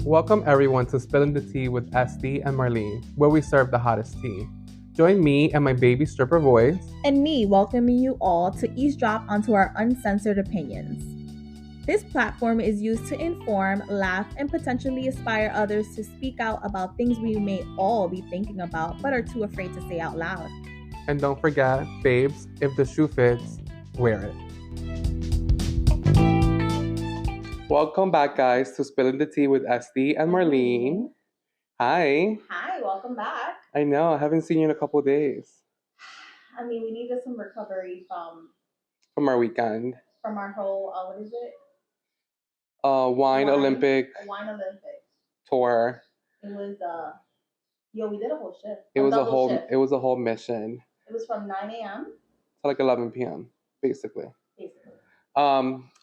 Welcome everyone to Spilling the Tea with Estee and Marlene, where we serve the hottest tea. Join me and my baby stripper voice. And me welcoming you all to eavesdrop onto our uncensored opinions. This platform is used to inform, laugh, and potentially inspire others to speak out about things we may all be thinking about but are too afraid to say out loud. And don't forget, babes, if the shoe fits, wear it. Welcome back, guys, to Spilling the Tea with Estee and Marlene. Hi. Hi, welcome back. I know, I haven't seen you in a couple days. I mean, we needed some recovery from our weekend. From our whole, what is it? Wine Olympic tour. It was, we did a whole shift. It was a whole mission. It was from 9 a.m. to like 11 p.m. basically.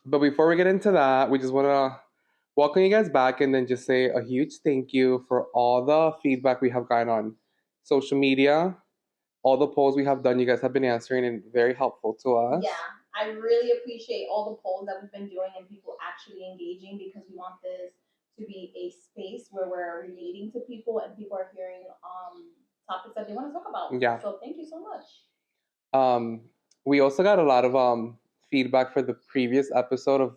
But before we get into that, we just want to welcome you guys back and then just say a huge thank you for all the feedback we have gotten on social media. All the polls we have done, you guys have been answering and very helpful to us. Yeah, I really appreciate all the polls that we've been doing and people actually engaging, because we want this to be a space where we're relating to people and people are hearing topics that they want to talk about. Yeah. So thank you so much. We also got a lot of feedback for the previous episode of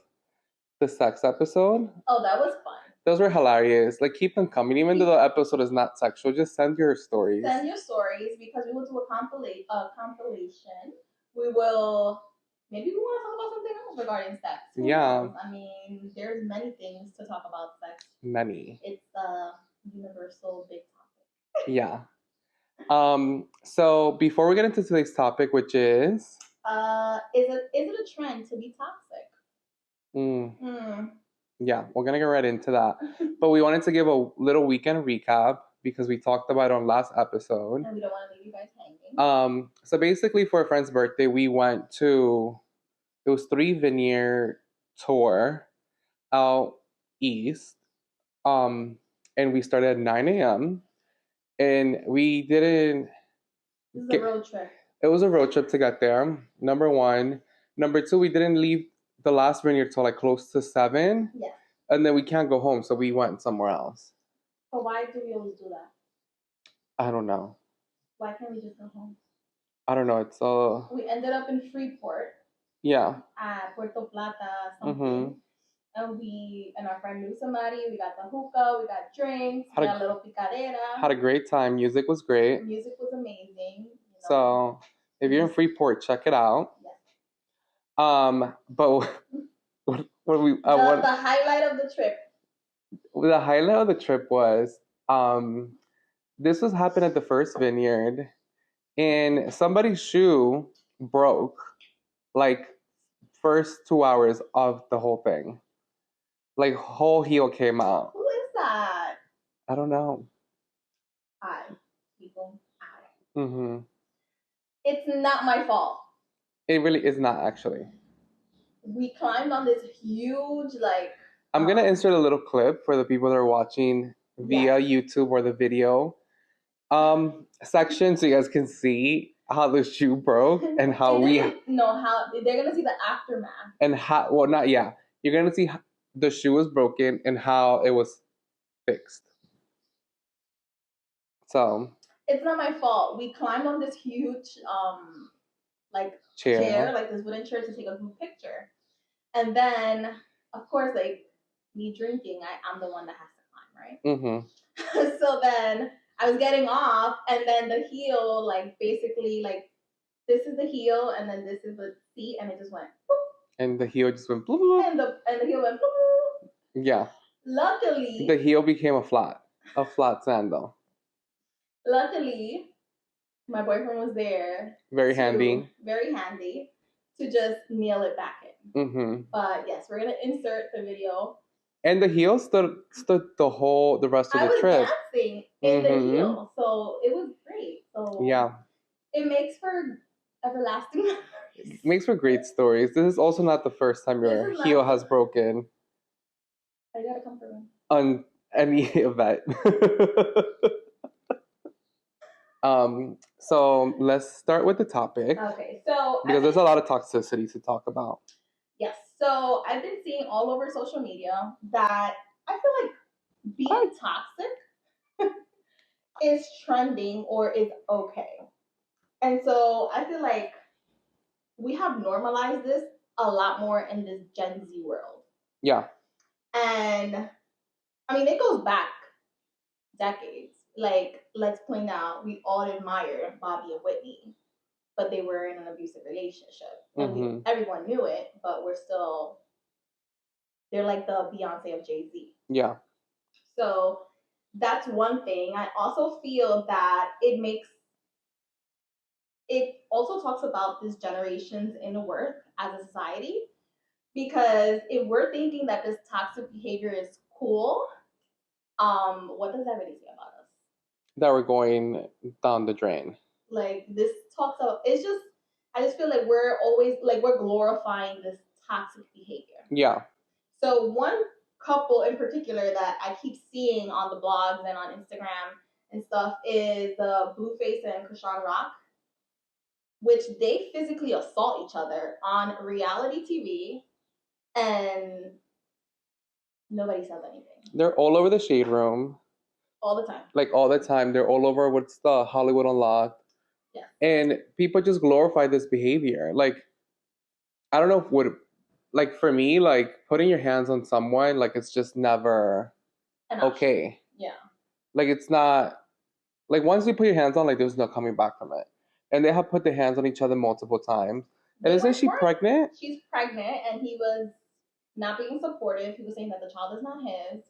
the sex episode. Oh, that was fun. Those were hilarious. Like, keep them coming. Even though the episode is not sexual, just send your stories. Send your stories, because we will do a compilation. We will, maybe we want to talk about something else regarding sex. Yeah. I mean, there's many things to talk about sex. Many. It's a universal big topic. Yeah. So before we get into today's topic, which is it a trend to be toxic? Yeah, we're gonna get right into that. But we wanted to give a little weekend recap because we talked about it on last episode. And we don't want to leave you guys hanging. So basically for a friend's birthday, we went to, it was 3 Vineyard tour out east. And we started at 9 a.m. And we didn't. This is a road trip. It was a road trip to get there. Number one. Number two, we didn't leave the last vineyard till like close to 7. Yeah. And then we can't go home, so we went somewhere else. But why do we always do that? I don't know. Why can't we just go home? I don't know. It's We ended up in Freeport. Yeah. At Puerto Plata, something. And our friend knew somebody. We got the hookah, we got drinks, we got a little picadera. Had a great time. Music was great. Music was amazing. So if you're in Freeport, check it out. Yes. But what we the highlight of the trip. The highlight of the trip was this was happened at the first vineyard, and somebody's shoe broke like first 2 hours of the whole thing. Like, whole heel came out. Who is that? I don't know. People. It's not my fault. It really is not, actually. We climbed on this huge, I'm going to insert a little clip for the people that are watching via YouTube or the video section, so you guys can see how the shoe broke and how how they're going to see the aftermath. And how, well, not, yeah. You're going to see the shoe was broken and how it was fixed. So it's not my fault. We climbed on this huge chair, like this wooden chair, to take a group picture. And then, of course, me drinking, I'm the one that has to climb, right? So then I was getting off, and then the heel, basically, this is the heel, and then this is the seat, and it just went boop. And the heel just went boop. And the heel went boop. Yeah. Luckily, the heel became a flat sandal. Luckily, my boyfriend was there. Very handy to just nail it back in. But yes, we're gonna insert the video. And the heel stood the rest of the trip. I was dancing in the heel, so it was great. So yeah, it makes for everlasting memories. It makes for great stories. This is also not the first time your heel has broken. I gotta come for one. On any event. So let's start with the topic. Okay, so because there's a lot of toxicity to talk about. Yes, so I've been seeing all over social media that I feel like being toxic is trending or is okay. And so I feel like we have normalized this a lot more in this Gen Z world. Yeah. And I mean, it goes back decades. Like, let's point out, we all admire Bobby and Whitney, but they were in an abusive relationship. And everyone knew it, but they're like the Beyonce of Jay-Z. Yeah. So that's one thing. I also feel that it also talks about this generation's inner worth as a society. Because if we're thinking that this toxic behavior is cool, what does that really say about us? That we're going down the drain. Like, this talks about, I just feel like we're always, like, we're glorifying this toxic behavior. Yeah. So one couple in particular that I keep seeing on the blogs and on Instagram and stuff is Blueface and Chrisean Rock, which they physically assault each other on reality TV, and nobody says anything. They're all over the Shade Room. All the time. Like, all the time. They're all over what's the Hollywood Unlocked. Yeah. And people just glorify this behavior. Like, I don't know if like, for me, like, putting your hands on someone, like, it's just never okay. Yeah. Like, it's not, like, once you put your hands on, like, there's no coming back from it. And they have put their hands on each other multiple times. And isn't she pregnant? She's pregnant, and he was not being supportive. He was saying that the child is not his.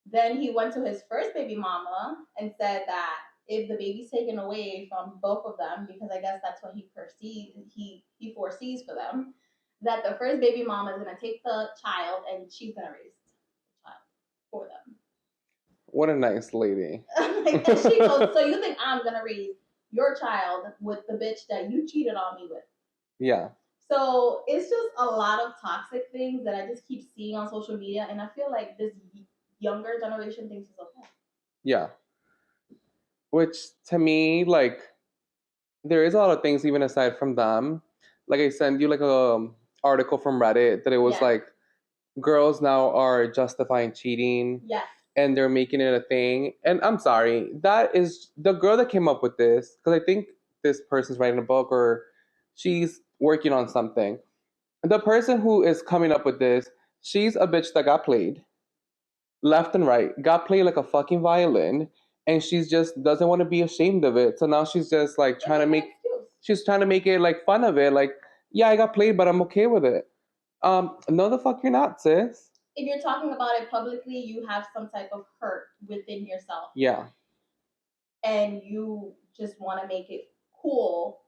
Then he went to his first baby mama and said that if the baby's taken away from both of them, because I guess that's what he foresees for them, that the first baby mama is going to take the child and she's going to raise the child for them. What a nice lady. Like, and she goes, so you think I'm going to raise your child with the bitch that you cheated on me with? Yeah. So it's just a lot of toxic things that I just keep seeing on social media, and I feel like this younger generation thinks it's okay. Yeah. Which, to me, like, there is a lot of things even aside from them. Like, I sent you like a article from Reddit that it was like girls now are justifying cheating. Yes. And they're making it a thing. And I'm sorry, that is the girl that came up with this, because I think this person's writing a book or she's working on something. The person who is coming up with this, she's a bitch that got played left and right, got played like a fucking violin, and she's just doesn't want to be ashamed of it. So now she's just like trying to make it like fun of it. Like, yeah, I got played, but I'm okay with it. No, the fuck you're not, sis. If you're talking about it publicly, you have some type of hurt within yourself. Yeah. And you just want to make it cool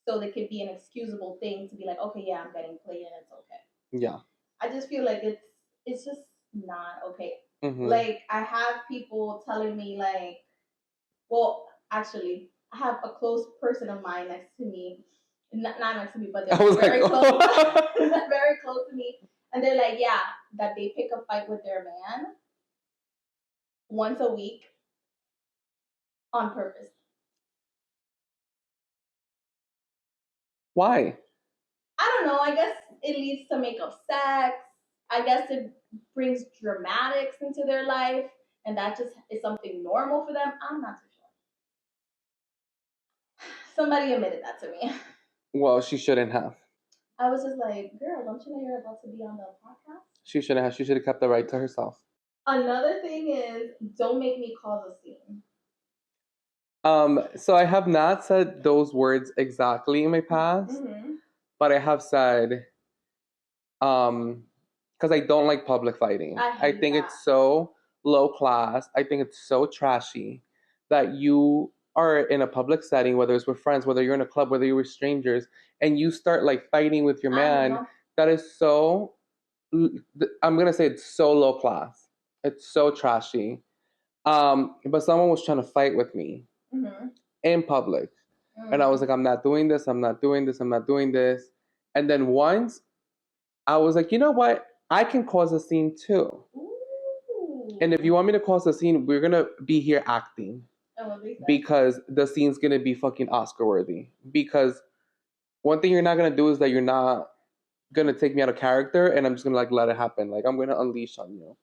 so there could be an excusable thing to be like, okay, yeah, I'm getting played and it's okay. Yeah. I just feel like it's just not okay. Mm-hmm. Like, I have people telling me, like, well, actually, I have a close person of mine next to me. Not next to me, but they're very close. Very close to me. And they're like, yeah, that they pick a fight with their man once a week on purpose. Why? I don't know. I guess it leads to makeup sex. I guess it brings dramatics into their life, and that just is something normal for them. I'm not too sure. Somebody admitted that to me. Well, she shouldn't have. I was just like, girl, don't you know you're about to be on the podcast? She shouldn't have. She should have kept the right to herself. Another thing is, don't make me cause a scene. So I have not said those words exactly in my past, but I have said, because I don't like public fighting. I think it's so low class. I think it's so trashy that you are in a public setting, whether it's with friends, whether you're in a club, whether you're with strangers, and you start like fighting with your man. That is so, I'm gonna say it's so low class. It's so trashy. But someone was trying to fight with me in public. And I was like, I'm not doing this, I'm not doing this, I'm not doing this. And then once I was like, you know what? I can cause a scene too. Ooh. And if you want me to cause a scene, we're going to be here acting. Because the scene's going to be fucking Oscar worthy. Because one thing you're not going to do is that you're not going to take me out of character and I'm just going to like let it happen. Like, I'm going to unleash on you.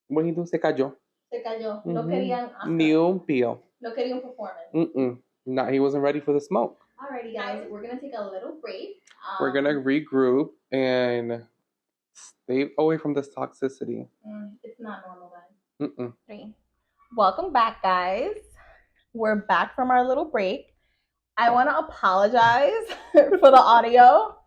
What he do? Se cayó. Se cayó. No querían hacer. Ni un pío. No querían performance. No, he wasn't ready for the smoke. Alrighty, guys, we're gonna take a little break. We're gonna regroup and stay away from this toxicity. It's not normal then. 3. Welcome back, guys. We're back from our little break. I want to apologize for the audio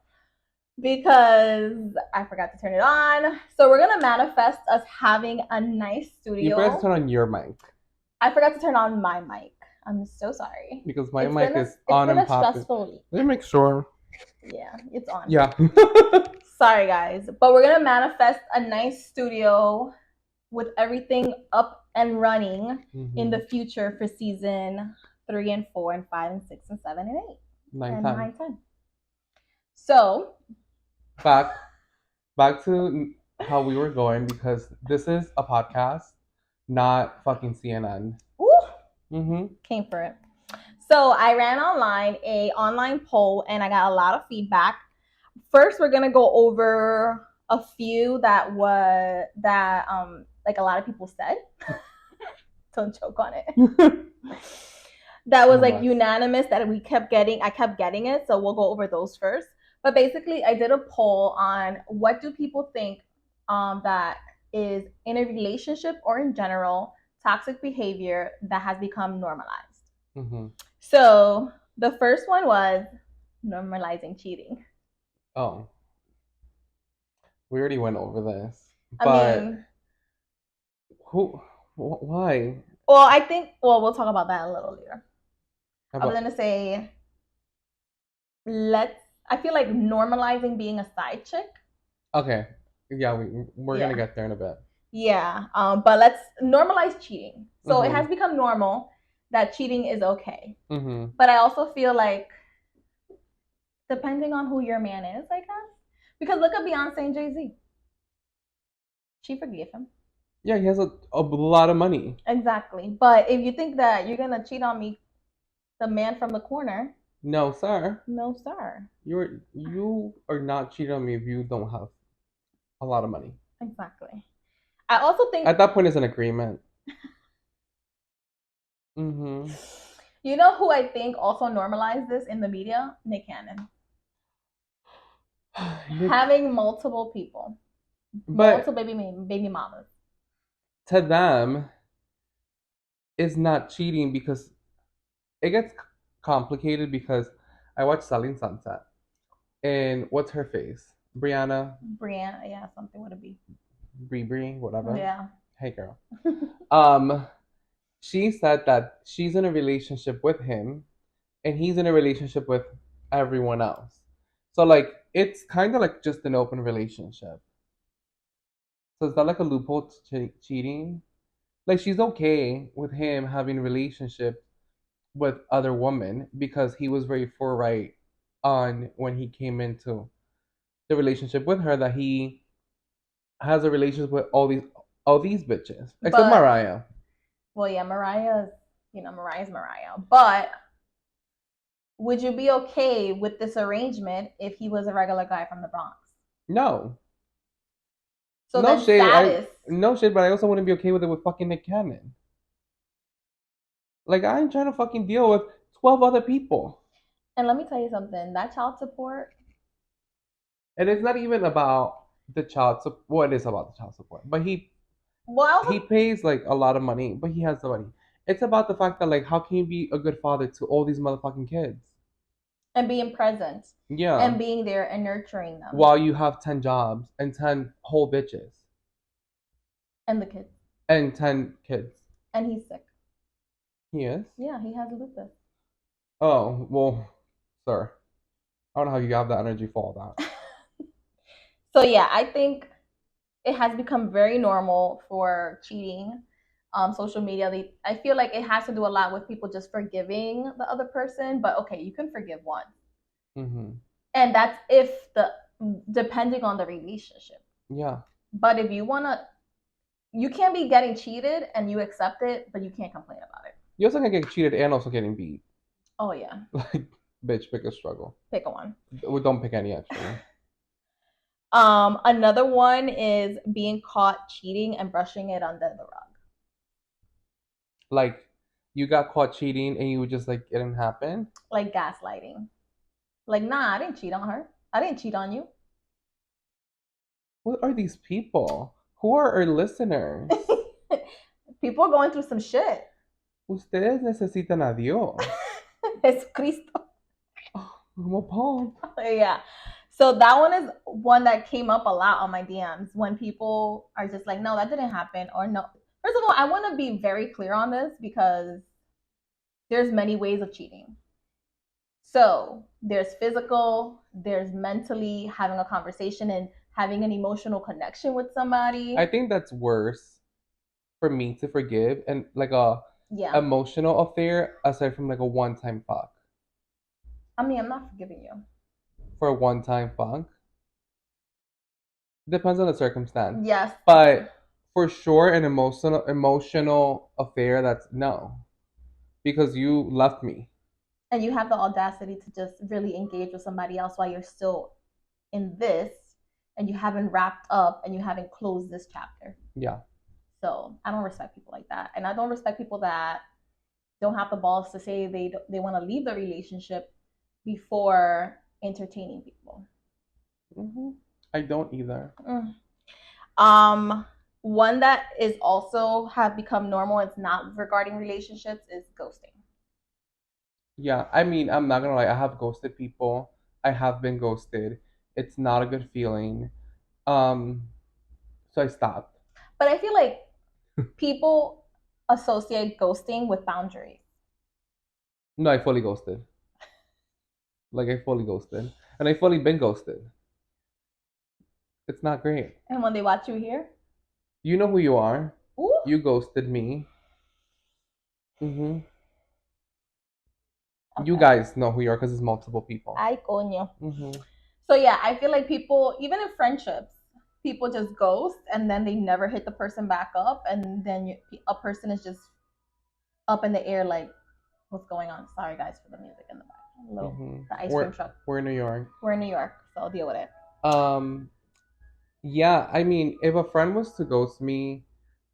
because I forgot to turn it on. So we're gonna manifest us having a nice studio. You forgot to turn on your mic. I forgot to turn on my mic. I'm so sorry. Because my mic is on and popping. Stressful week. Let me make sure. Yeah, it's on. Yeah. Sorry, guys. But we're going to manifest a nice studio with everything up and running in the future for season 3 and 4 and 5 and 6 and 7 and 8. 9, 10. So. Back to how we were going, because this is a podcast, not fucking CNN. Came for it. So I ran an online poll and I got a lot of feedback. First, we're gonna go over a few that like a lot of people said. Don't choke on it. That was like unanimous that I kept getting it. So we'll go over those first. But basically, I did a poll on what do people think that is in a relationship or in general toxic behavior that has become normalized. So the first one was normalizing cheating. Oh, we already went over this. But why? Well, we'll talk about that a little later. I was gonna say, I feel like normalizing being a side chick. Okay, yeah, we're gonna get there in a bit. Yeah, but let's normalize cheating. So it has become normal that cheating is okay. But I also feel like, depending on who your man is, I guess. Because look at Beyonce and Jay-Z. She forgave him. Yeah, he has a lot of money. Exactly. But if you think that you're going to cheat on me, the man from the corner. No, sir. No, sir. You are not cheating on me if you don't have a lot of money. Exactly. I also think... At that point, it's an agreement. You know who I think also normalized this in the media? Nick Cannon. Having multiple people. Multiple baby mamas. To them, it's not cheating because it gets complicated, because I watched Selling Sunset. And what's her face? Brianna, yeah, something would it be? Brie, whatever. Yeah. Hey, girl. She said that she's in a relationship with him and he's in a relationship with everyone else. So, like, it's kind of like just an open relationship. So is that like a loophole to cheating? Like, she's okay with him having a relationship with other women because he was very forthright on when he came into the relationship with her that he has a relationship with all these bitches, except Mariah. Well, yeah, Mariah's Mariah. But would you be okay with this arrangement if he was a regular guy from the Bronx? No. So no shade. No shade, but I also wouldn't be okay with it with fucking Nick Cannon. Like, I ain't trying to fucking deal with 12 other people. And let me tell you something. That child support. And it's not even about the child support. Well, it is about the child support. But he pays, like, a lot of money. But he has the money. It's about the fact that, like, how can you be a good father to all these motherfucking kids? And being present. Yeah. And being there and nurturing them. While you have 10 jobs and 10 whole bitches. And the kids. And 10 kids. And he's sick. He is? Yeah, he has lupus. Oh, well, sir. I don't know how you have that energy for all that. So, yeah, I think it has become very normal for cheating. Social media, I feel like it has to do a lot with people just forgiving the other person. But, okay, you can forgive one. And that's depending on the relationship. Yeah. But if you you can't be getting cheated and you accept it, but you can't complain about it. You also can get cheated and also getting beat. Oh, yeah. Like, bitch, pick a struggle. Pick a one. Don't pick any, actually. Another one is being caught cheating and brushing it under the rug. Like, you got caught cheating and you were just like, it didn't happen? Like gaslighting. Like, nah, I didn't cheat on her. I didn't cheat on you. What are these people? Who are our listeners? People are going through some shit. Ustedes necesitan a Dios. Jesucristo. Oh, Yeah. So that one is one that came up a lot on my DMs when people are just like, no, that didn't happen, or no. First of all, I want to be very clear on this because there's many ways of cheating. So there's physical, there's mentally having a conversation and having an emotional connection with somebody. I think that's worse for me to forgive and like a emotional affair aside from like a one-time fuck. I mean, I'm not forgiving you. For a one-time fuck? Depends on the circumstance. Yes. But for sure an emotional affair, that's no. Because you left me. And you have the audacity to just really engage with somebody else while you're still in this and you haven't wrapped up and you haven't closed this chapter. Yeah. So I don't respect people like that. And I don't respect people that don't have the balls to say they want to leave the relationship before entertaining people. Mm-hmm. I don't either. One that is also have become normal, it's not regarding relationships, is ghosting. Yeah, I mean, I'm not gonna lie, I have ghosted people. I have been ghosted. It's not a good feeling. So I stopped. But I feel like people associate ghosting with boundaries. No, I fully ghosted. Like, I fully ghosted. And I fully been ghosted. It's not great. And when they watch you here, you know who you are. Ooh. You ghosted me. Mm-hmm. Okay. You guys know who you are because it's multiple people. Ay, coño. Mm-hmm. So yeah, I feel like people, even in friendships, people just ghost and then they never hit the person back up, and then a person is just up in the air like, what's going on? Sorry guys for the music in the back. The ice cream truck. We're in New York. We're in New York, so I'll deal with it. Yeah, I mean, if a friend was to ghost me,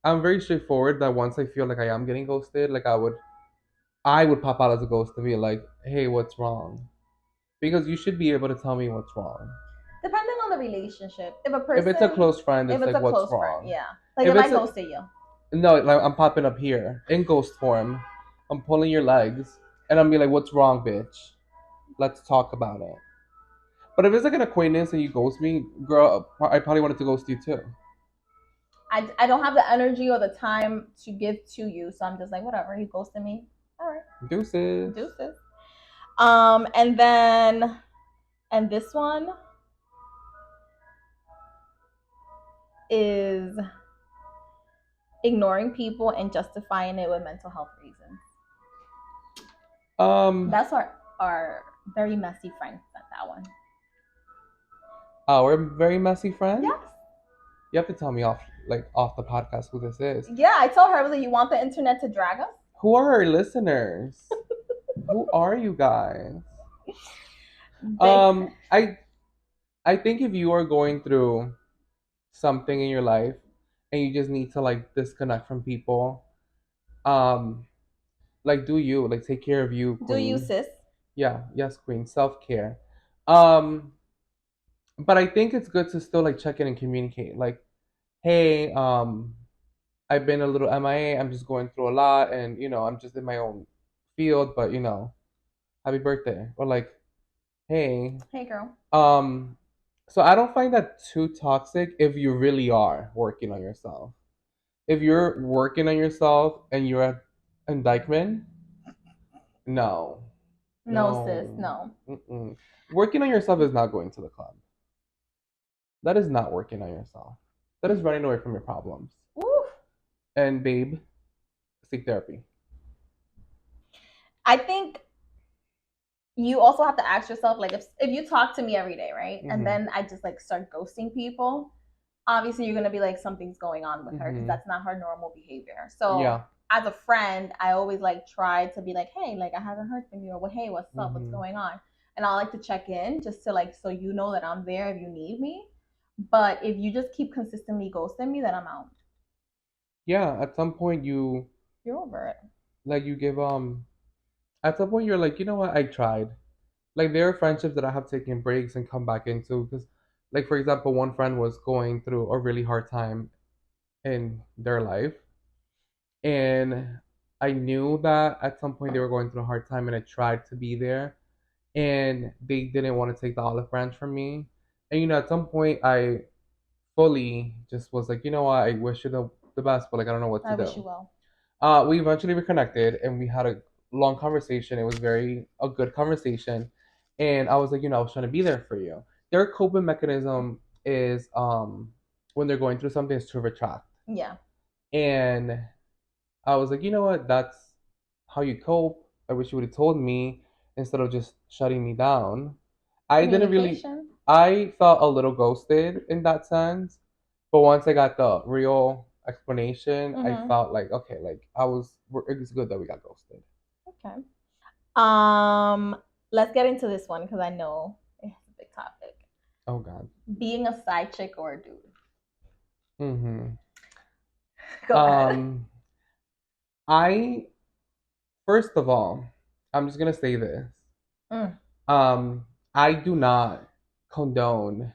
I'm very straightforward that once I feel like I am getting ghosted, like I would pop out as a ghost to be like, hey, what's wrong? Because you should be able to tell me what's wrong. Depending on the relationship. If it's a close friend, it's like, what's wrong? Friend, yeah. Like if I ghosted you. No, like I'm popping up here in ghost form. I'm pulling your legs and I'm be like, what's wrong, bitch? Let's talk about it. But if it's like an acquaintance and you ghost me, girl, I probably wanted to ghost you too. I don't have the energy or the time to give to you, so I'm just like, whatever. He ghosted me. All right. Deuces. And then, and this one is ignoring people and justifying it with mental health reasons. That's our very messy friend said that one. Our very messy friend? Yes. You have to tell me off the podcast who this is. Yeah, I told her, I was like, you want the internet to drag us? Who are our listeners? Who are you guys? I think if you are going through something in your life and you just need to like disconnect from people, like do you, like take care of you, queen. Do you, sis? Yeah, yes, queen. Self-care. But I think it's good to still like check in and communicate. Like, hey, I've been a little MIA. I'm just going through a lot, and I'm just in my own field. But happy birthday, or like, hey, girl. So I don't find that too toxic if you really are working on yourself. If you're working on yourself and you're at indictment, no. No, sis, no. Mm-mm. Working on yourself is not going to the club. That is not working on yourself. That is running away from your problems. Oof. And babe, seek therapy. I think you also have to ask yourself, like, if you talk to me every day, right? Mm-hmm. And then I just like start ghosting people, obviously you're gonna be like, something's going on with her because that's not her normal behavior. So yeah. As a friend, I always like try to be like, hey, like I haven't heard from you, or well, hey, what's up? What's going on? And I like to check in just to like, so you know that I'm there if you need me. But if you just keep consistently ghosting me, then I'm out. Yeah, at some point You're over it. like you give at some point you're like, you know what, I tried. Like there are friendships that I have taken breaks and come back into because like for example, one friend was going through a really hard time in their life, and I knew that at some point they were going through a hard time, and I tried to be there, and they didn't want to take the olive branch from me. And at some point I fully just was like, you know what, I wish you the best, but like I don't know what to I do. wish you well. We eventually reconnected and we had a long conversation. It was very a good conversation, and I was like, I was trying to be there for you. Their coping mechanism is when they're going through something is to retract. Yeah. And I was like, you know what, that's how you cope. I wish you would have told me instead of just shutting me down. I didn't really. I felt a little ghosted in that sense, but once I got the real explanation, I felt like okay, like it was good that we got ghosted. Okay. Let's get into this one because I know it's a big topic. Oh God. Being a side chick or a dude. Mm-hmm. Go ahead. I first of all, I'm just gonna say this. Mm. I do not condone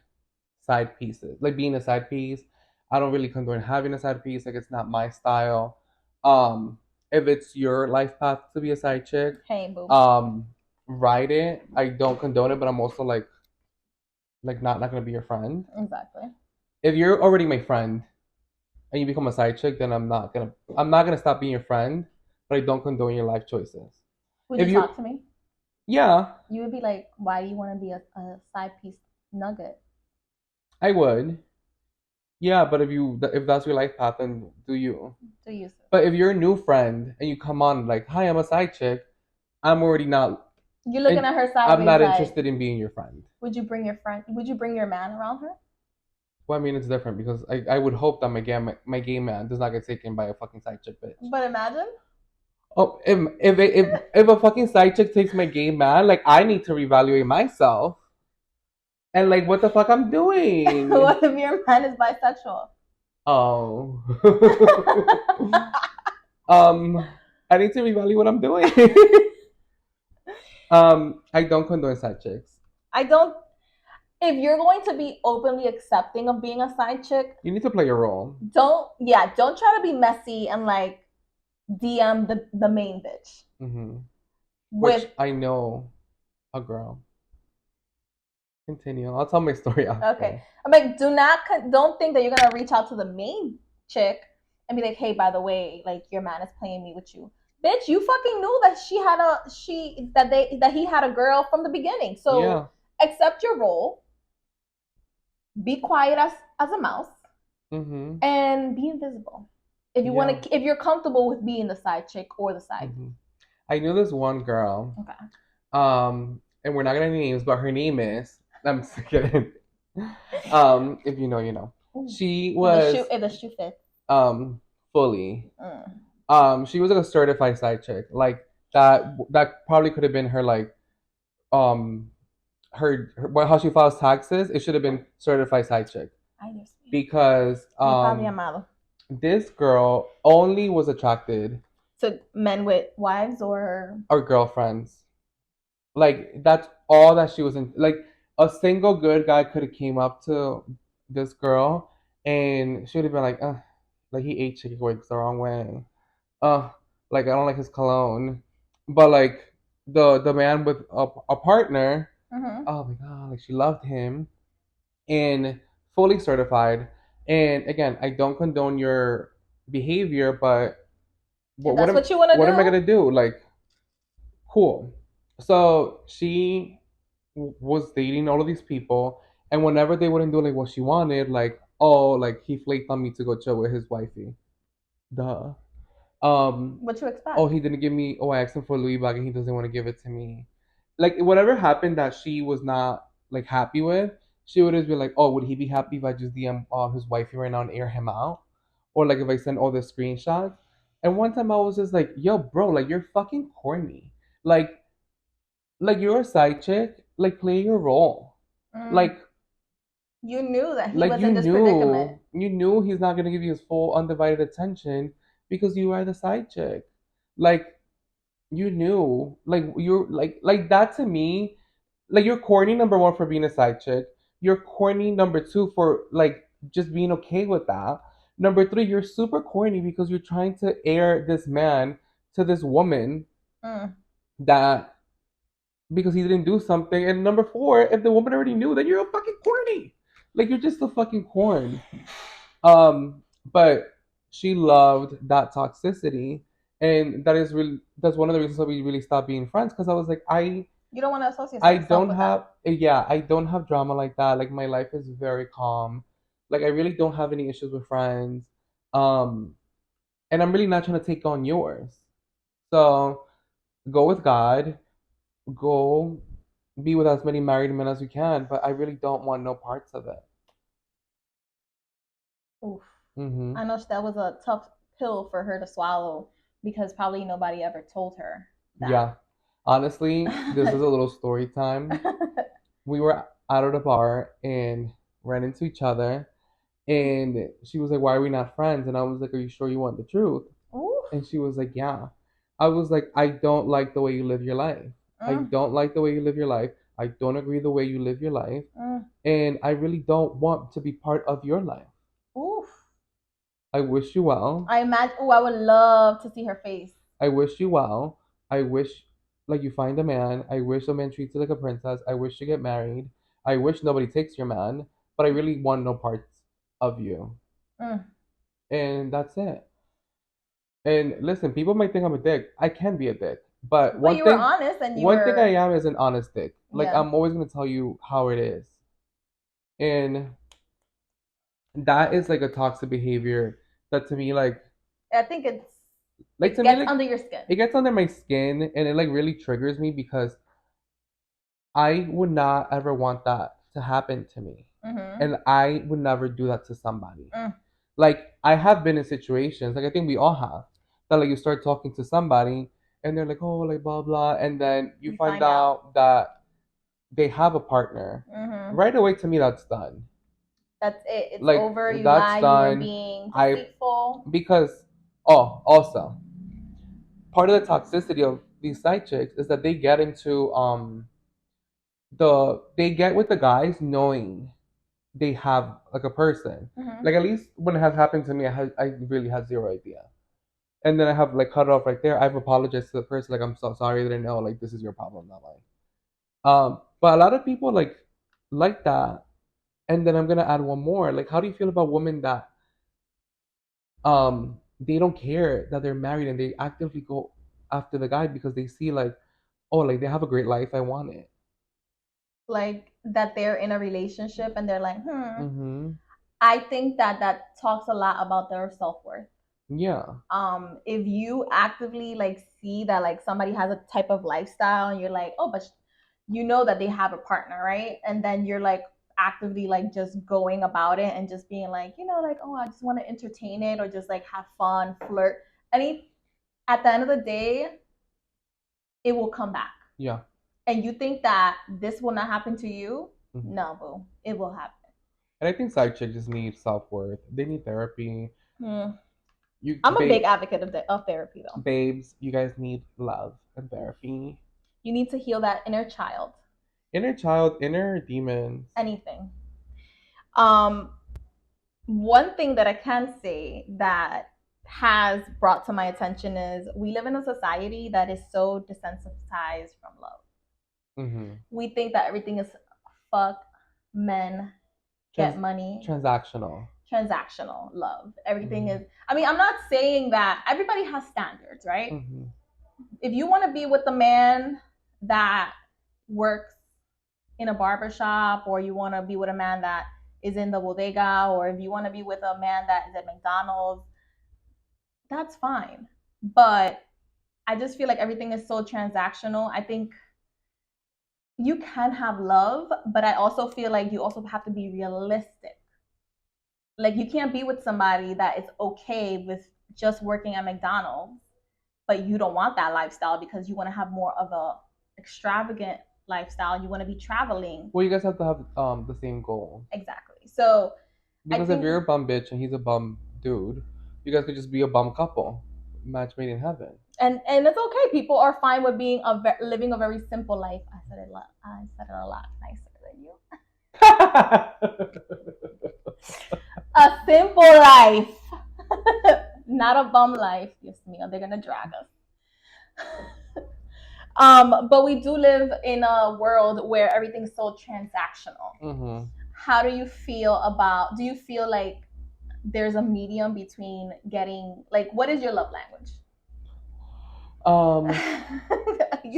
side pieces. Like being a side piece, I don't really condone having a side piece. Like it's not my style. If it's your life path to be a side chick, hey, boo. Ride it. I don't condone it, but I'm also like not gonna be your friend. Exactly. If you're already my friend and you become a side chick, then I'm not gonna stop being your friend, but I don't condone your life choices. Would you talk to me? Yeah. You would be like, why do you want to be a side piece nugget? I would. Yeah, but if that's your life path, then do you? Do you? But if you're a new friend and you come on like, "Hi, I'm a side chick," I'm already not. You're looking at her side. I'm not interested in being your friend. Would you bring your friend? Would you bring your man around her? Well, I mean, it's different because I would hope that my gay man does not get taken by a fucking side chick bitch. But imagine. Oh, if a fucking side chick takes my gay man, like I need to reevaluate myself. And like, what the fuck I'm doing? What if your man is bisexual? Oh. I need to reevaluate what I'm doing. I don't condone side chicks. I don't. If you're going to be openly accepting of being a side chick, you need to play your role. Don't try to be messy and like DM the main bitch. Mm-hmm. Which I know a girl. Continue. I'll tell my story after. Okay. I'm like, don't think that you're gonna reach out to the main chick and be like, hey, by the way, like your man is playing me with you. Bitch, you fucking knew that he had a girl from the beginning. So yeah. Accept your role. Be quiet as a mouse. Mm-hmm. And be invisible. If you want to, if you're comfortable with being the side chick or the side. Mm-hmm. I knew this one girl. Okay. And we're not gonna name names, but her name is. I'm just kidding. If you know, you know. She was if the shoe fits. Fully. She was like a certified side chick. Like that probably could have been her like her how she files taxes. It should have been certified side chick. Because this girl only was attracted to men with wives or girlfriends. Like that's all that she was in. Like a single good guy could have came up to this girl and she would have been like he ate chicken wings the wrong way. Like I don't like his cologne. But like the man with a partner, oh my god, like she loved him and fully certified. And again, I don't condone your behavior, but what am I gonna do? Like, cool. So she was dating all of these people, and whenever they wouldn't do like what she wanted, like like he flaked on me to go chill with his wifey. Duh. What you expect? Oh, he didn't give me. Oh, I asked him for a Louis bag, and he doesn't want to give it to me. Like whatever happened that she was not like happy with, she would just be like, "Oh, would he be happy if I just DM his wifey right now and air him out, or like if I send all the screenshots?" And one time I was just like, "Yo, bro, like you're fucking corny. Like you're a side chick. Like play your role. Like You knew that he was in this predicament. You knew he's not gonna give you his full undivided attention because you are the side chick. Like you knew, you're like that to me. Like you're corny number one for being a side chick. You're corny number two for like just being okay with that. Number three, you're super corny because you're trying to air this man to this woman that because he didn't do something. And number four, if the woman already knew, then you're a fucking corny. Like you're just a fucking corn. But she loved that toxicity, and that's one of the reasons why we really stopped being friends because I was like, you don't want to associate I yourself don't with have that. yeah, I don't have drama like that. Like my life is very calm. Like I really don't have any issues with friends. Um, and I'm really not trying to take on yours. So go with God, go be with as many married men as you can, but I really don't want no parts of it. Oof. I know that was a tough pill for her to swallow because probably nobody ever told her that. Yeah. Honestly, this is a little story time. We were out at a bar and ran into each other, and she was like, "Why are we not friends?" And I was like, "Are you sure you want the truth?" Oof. And she was like, "Yeah." I was like, "I don't like the way you live your life. I don't like the way you live your life. I don't agree the way you live your life. And I really don't want to be part of your life." Oof. I wish you well. I imagine. Oh, I would love to see her face. I wish you well. I wish like you find a man. I wish a man treats you like a princess. I wish you get married. I wish nobody takes your man, but I really want no parts of you. And that's it. And listen, people might think I'm a dick. I can be a dick, but one thing, were honest, and one thing I am is an honest dick. Like yeah. I'm always gonna tell you how it is, and that is like a toxic behavior that to me like I think it's like it to gets me, like, under your skin. It gets under my skin, and it like really triggers me because I would not ever want that to happen to me, and I would never do that to somebody. Like I have been in situations, like I think we all have, that like you start talking to somebody and they're like, oh, like blah blah, and then you find out that they have a partner. Right away, to me, that's done. That's it. It's like, over. You that's lie. Done. You're being deceitful. Because also part of the toxicity of these side chicks is that they get into they get with the guys knowing they have like a person. Like at least when it has happened to me, I really had zero idea. And then I have like cut it off right there. I've apologized to the person, like I'm so sorry, I didn't know, like this is your problem, not mine. But a lot of people like that. And then I'm gonna add one more. Like, how do you feel about women that they don't care that they're married and they actively go after the guy because they see like, oh, like they have a great life, I want it. Like that they're in a relationship and they're like, I think that talks a lot about their self-worth. Yeah. If you actively like see that like somebody has a type of lifestyle and you're like, oh, but you know that they have a partner, right? And then you're like actively like just going about it and just being like, you know, like, oh, I just want to entertain it or just like have fun, flirt. At the end of the day, it will come back. Yeah. And you think that this will not happen to you? No, boo. It will happen. And I think side chicks just need self-worth. They need therapy. I'm a big advocate of therapy, though. Babes, you guys need love and therapy. You need to heal that inner child. Inner child, inner demons. Anything. One thing that I can say that has brought to my attention is we live in a society that is so desensitized from love. We think that everything is fuck, men, get money. Transactional love. Everything is, I mean, I'm not saying that everybody has standards, right? If you want to be with a man that works in a barbershop, or you want to be with a man that is in the bodega, or if you want to be with a man that is at McDonald's, that's fine. But I just feel like everything is so transactional. I think you can have love, but I also feel like you also have to be realistic. Like you can't be with somebody that is okay with just working at McDonald's, but you don't want that lifestyle because you want to have more of a extravagant lifestyle. You want to be traveling. Well, you guys have to have the same goal. Exactly. Exactly. So because if you're a bum bitch and he's a bum dude, you guys could just be a bum couple, match made in heaven. And it's okay. People are fine with being living a very simple life. I said it a lot nicer than you. A simple life, not a bum life. Yes, me. They're gonna drag us. But we do live in a world where everything's so transactional. Mm-hmm. How do you feel about? Do you feel like there's a medium between getting like? What is your love language?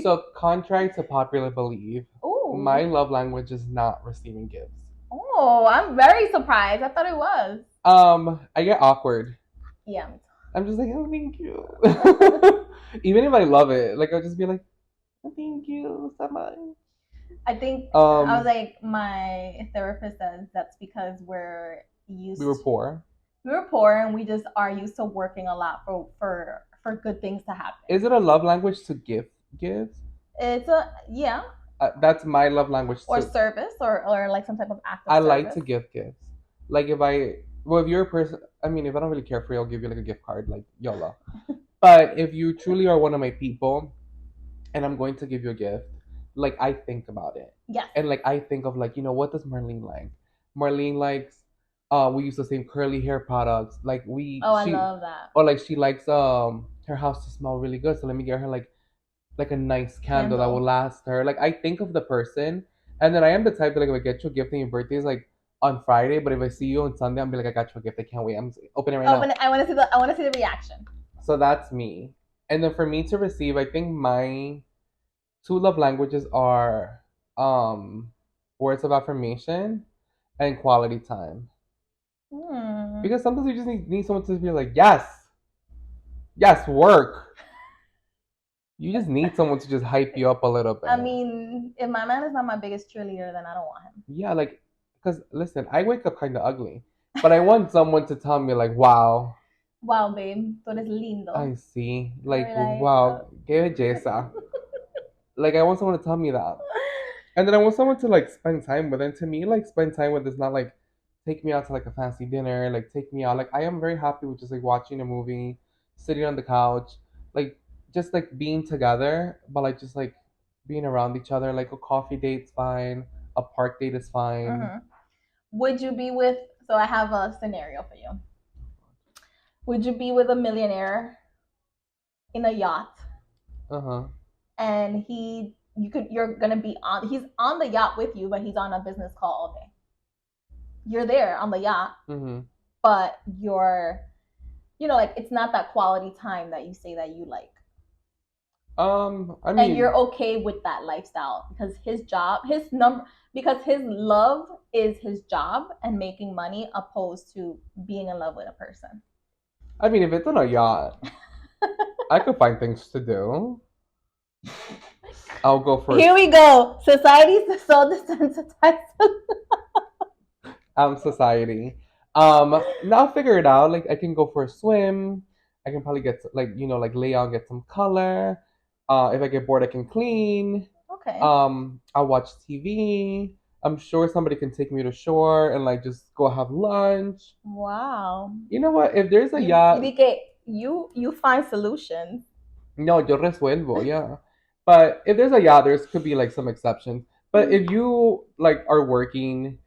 So contrary to popular belief, my love language is not receiving gifts. Oh, I'm very surprised. I thought it was. I get awkward. Yeah. I'm just like, oh, thank you. Even if I love it, like I'll just be like, oh, thank you so much. I think I was like, my therapist says that's because we were poor. We were poor, and we just are used to working a lot for good things to happen. Is it a love language to give gifts? It's yeah. That's my love language. Or service, or like some type of act of service. I like to give gifts. Like if you're a person, I mean, if I don't really care for you, I'll give you like a gift card, like YOLO. But if you truly are one of my people, and I'm going to give you a gift, like I think about it. Yes. And like I think of like, what does Marlene like? Marlene likes we use the same curly hair products. Like I love that. Or like she likes her house to smell really good. So let me get her like a nice candle that will last her. Like I think of the person, and then I am the type that like if I get you a gift and your birthday is like on Friday, but if I see you on Sunday, I'm be like, I got you a gift. I can't wait. I'm opening it right now. I want to see the reaction. So that's me. And then for me to receive, I think my two love languages are words of affirmation and quality time. Because sometimes you just need someone to be like, yes, work. You just need someone to just hype you up a little bit. I mean, if my man is not my biggest cheerleader, then I don't want him. Yeah, like, because listen, I wake up kind of ugly, but I want someone to tell me like, wow. Wow, babe, tú eres lindo. I see. Like wow, qué belleza. Like, I want someone to tell me that. And then I want someone to like spend time with. And to me, like spend time with is not like take me out to like a fancy dinner, like take me out. Like I am very happy with just like watching a movie, sitting on the couch, like just like being together, but like just like being around each other. Like a coffee date's fine, a park date is fine. Mm-hmm. Would you be with? So I have a scenario for you. Would you be with a millionaire in a yacht? And you're gonna be on. He's on the yacht with you, but he's on a business call all day. You're there on the yacht, but you're, like it's not that quality time that you say that you like. I mean, and you're okay with that lifestyle because his love is his job and making money, opposed to being in love with a person. I mean, if it's on a yacht, I could find things to do. I'll go first. Here we go. Society's so desensitized. Society. Now figure it out. Like I can go for a swim. I can probably get like lay out, get some color. If I get bored, I can clean. Okay. I'll watch TV. I'm sure somebody can take me to shore and like just go have lunch. Wow. You know what? If there's a yacht, you find solutions. No, yo resuelvo, yeah. But if there's a yacht, there could be like some exceptions. But if you like are working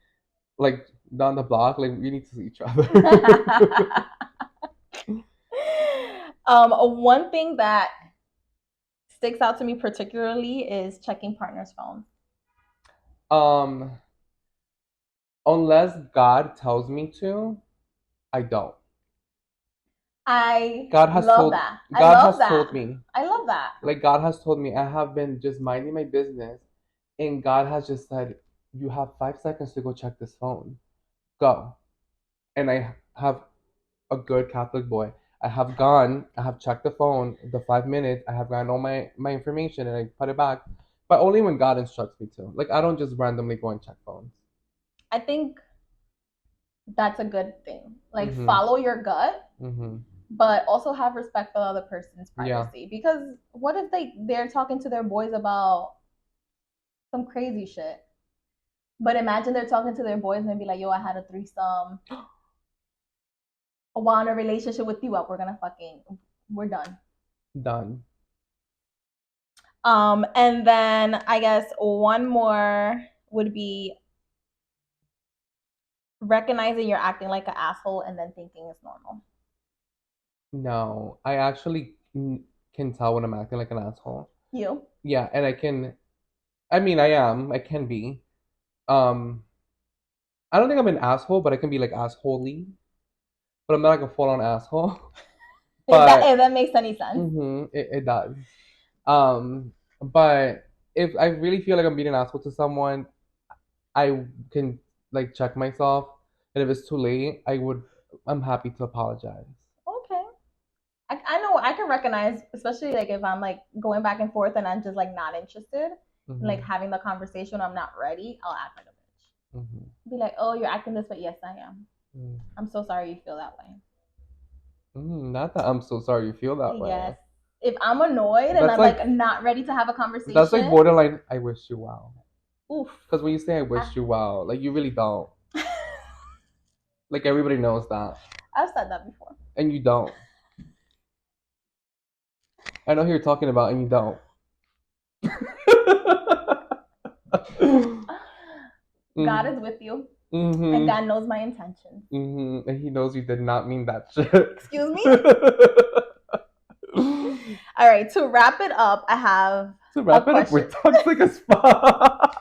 like down the block, like we need to see each other. One thing that sticks out to me particularly is checking partner's phone. Unless God tells me to, I don't. God has told me. I love that. Like God has told me, I have been just minding my business, and God has just said, you have 5 seconds to go check this phone. Go. And I have a good Catholic boy. I have gone, I have checked the phone, the 5 minutes, I have gotten all my information and I put it back. But only when God instructs me to. Like I don't just randomly go and check phones. I think that's a good thing. Like follow your gut. But also have respect for the other person's privacy. Yeah. Because what if they're talking to their boys about some crazy shit? But imagine they're talking to their boys and they'd be like, yo, I had a threesome. While in a relationship with you, we're done. Done. And then I guess one more would be recognizing you're acting like an asshole and then thinking it's normal. No, I actually can tell when I'm acting like an asshole. You? Yeah, and I mean, I am. I can be. Um, I don't think I'm an asshole, but I can be like assholey. But I'm not like a full on asshole. If that makes any sense. It does. Um, but if I really feel like I'm being an asshole to someone, I can like check myself, and if it's too late, I'm happy to apologize. Okay. I know I can recognize, especially like if I'm like going back and forth and I'm just like not interested, like having the conversation, I'm not ready, I'll act like a bitch. Be like, oh, you're acting this way. Yes, I am. I'm so sorry you feel that way. Not that I'm so sorry you feel that way. Yes. If I'm annoyed and I'm like not ready to have a conversation. That's like borderline, I wish you well. Oof. Because when you say I wish you well, like you really don't. Like everybody knows that. I've said that before. And you don't. I know who you're talking about, and you don't. God is with you. And God knows my intentions. And He knows you did not mean that shit. Excuse me? All right, to wrap it up, I have we're toxic as fuck.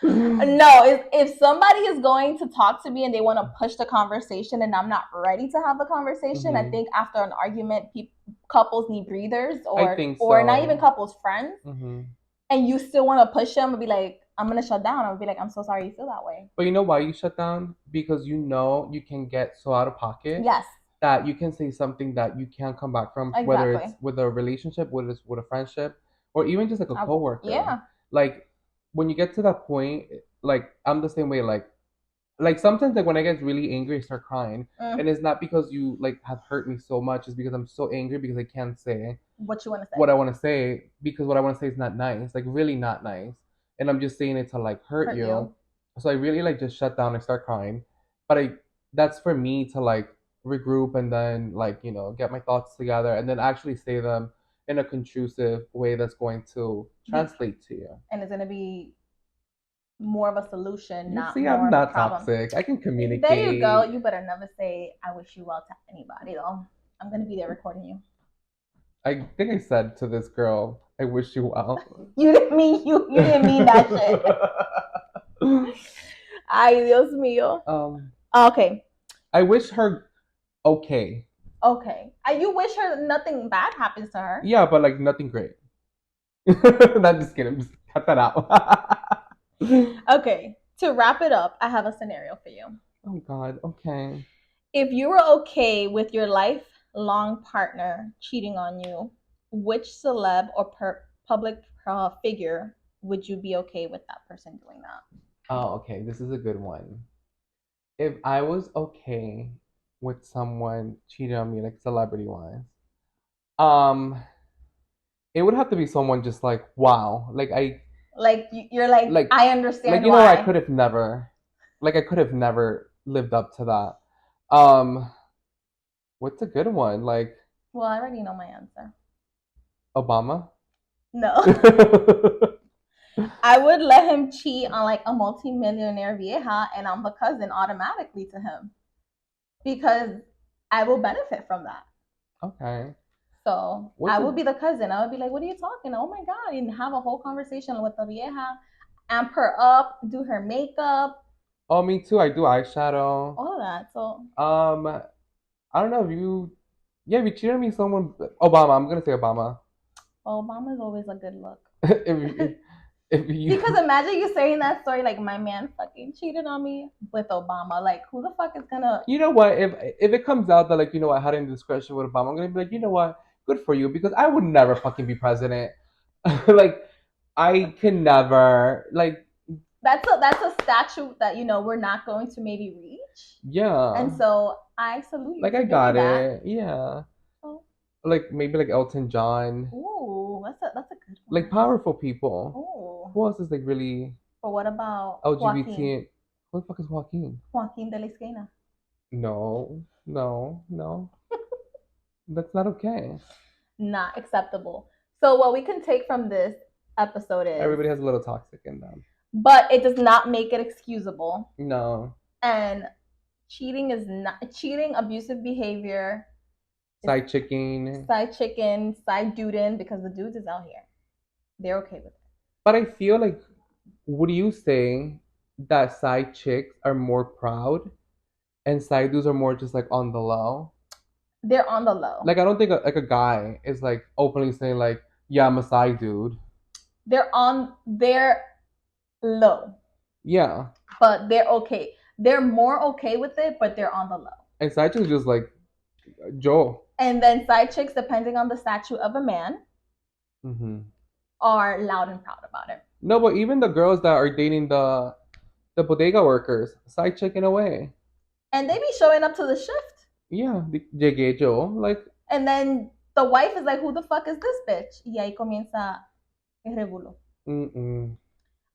No, if somebody is going to talk to me and they want to push the conversation and I'm not ready to have the conversation, I think after an argument, couples need breathers, or not even couples, friends. And you still want to push them and be like, I'm going to shut down. I'll be like, I'm so sorry you feel that way. But you know why you shut down? Because you know you can get so out of pocket. Yes. That you can say something that you can't come back from, whether it's with a relationship, whether it's with a friendship, or even just like a coworker. Yeah. Like when you get to that point, like I'm the same way. Like sometimes like when I get really angry, I start crying, and it's not because you like have hurt me so much. It's because I'm so angry because I can't say what you want to say. What I want to say, because what I want to say is not nice, like really not nice, and I'm just saying it to like hurt you. So I really like just shut down and start crying. But that's for me to like regroup and then like get my thoughts together and then actually say them in a constructive way that's going to translate to you. And it's going to be more of a solution, not see, more I'm not of a problem. Toxic. I can communicate. There you go. You better never say I wish you well to anybody though. I'm going to be there recording you. I think I said to this girl, I wish you well. You didn't mean you didn't mean that shit. Ay, Dios mío. Okay. I wish her okay. Okay. You wish her nothing bad happens to her. Yeah, but like nothing great. Not just kidding. Just cut that out. Okay. To wrap it up, I have a scenario for you. Oh God. Okay. If you were okay with your lifelong partner cheating on you, which celeb or public figure would you be okay with that person doing that? Oh, okay. This is a good one. If I was okay with someone cheating on me, like celebrity wise, it would have to be someone just like wow, you're like I understand. Like why. I could have never lived up to that. What's a good one? Like, well, I already know my answer. Obama? No. I would let him cheat on like a multi-millionaire vieja and I'm the cousin automatically to him because I will benefit from that. Okay. So I would be the cousin. I would be like, what are you talking? Oh my God. And have a whole conversation with the vieja, amp her up, do her makeup. Oh, me too. I do eyeshadow. All of that. So I don't know if you cheated on me someone Obama. I'm gonna say Obama. Well, Obama's always a good look. if you because imagine you saying that story like my man fucking cheated on me with Obama. Like who the fuck is gonna? You know what? If it comes out that like I had indiscretion with Obama, I'm gonna be like, you know what? Good for you, because I would never fucking be president. Like I can never like. That's a statute that we're not going to maybe reach. Yeah. And so I salute you. Like I got it. Yeah. Oh. Like maybe like Elton John. Ooh, that's a good one. Like powerful people. Ooh. Who else is like really? But what about LGBT? Joaquin? Who the fuck is Joaquin? Joaquin de la Esquina. No. That's not okay. Not acceptable. So what we can take from this episode is everybody has a little toxic in them. But it does not make it excusable. No. And cheating is not cheating, abusive behavior. Side chicken, side dudin, because the dudes is out here. They're okay with it. But I feel like, would you say that side chicks are more proud and side dudes are more just like on the low? They're on the low. Like, I don't think a guy is like openly saying like, yeah, I'm a side dude. They're low. Yeah. But they're okay. They're more okay with it, but they're on the low. And side chicks just like Joe. And then side chicks, depending on the statue of a man, are loud and proud about it. No, but even the girls that are dating the bodega workers, side chick in a way. And they be showing up to the shift. Yeah, llegué yo, like. And then the wife is like, who the fuck is this bitch? Y ahí comienza el regulo.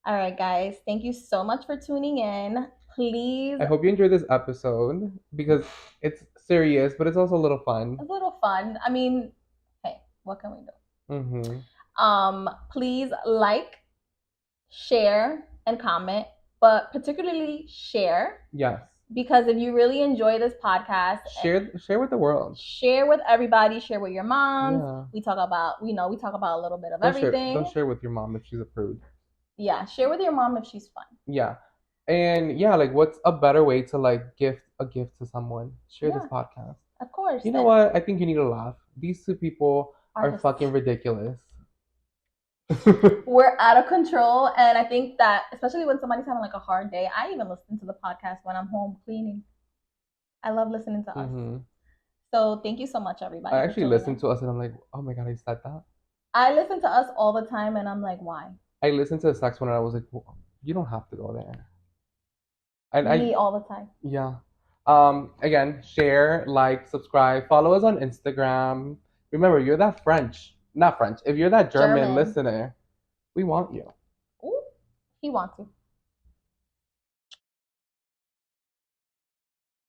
All right, guys. Thank you so much for tuning in. Please. I hope you enjoyed this episode because it's serious, but it's also a little fun. A little fun. I mean, hey, what can we do? Please like, share, and comment, but particularly share. Yes. Because if you really enjoy this podcast, share with the world. Share with everybody. Share with your moms. Yeah. We talk about a little bit of everything. Don't share with your mom if she's a prude. Yeah, share with your mom if she's fun. Yeah. And yeah, like what's a better way to like gift a gift to someone? Share this podcast. Of course. You know what? I think you need to laugh. These two people are fucking ridiculous. We're out of control, and I think that especially when somebody's having like a hard day, I even listen to the podcast when I'm home cleaning. I love listening to us. So thank you so much, everybody. I actually listen to us and I'm like, oh my god, I said that. I listen to us all the time and I'm like, why? I listened to the sex one and I was like, well, you don't have to go there. And Me all the time. Yeah. Again, share, like, subscribe, follow us on Instagram. Remember, you're that not French. If you're that German listener, we want you. Ooh, he wants you.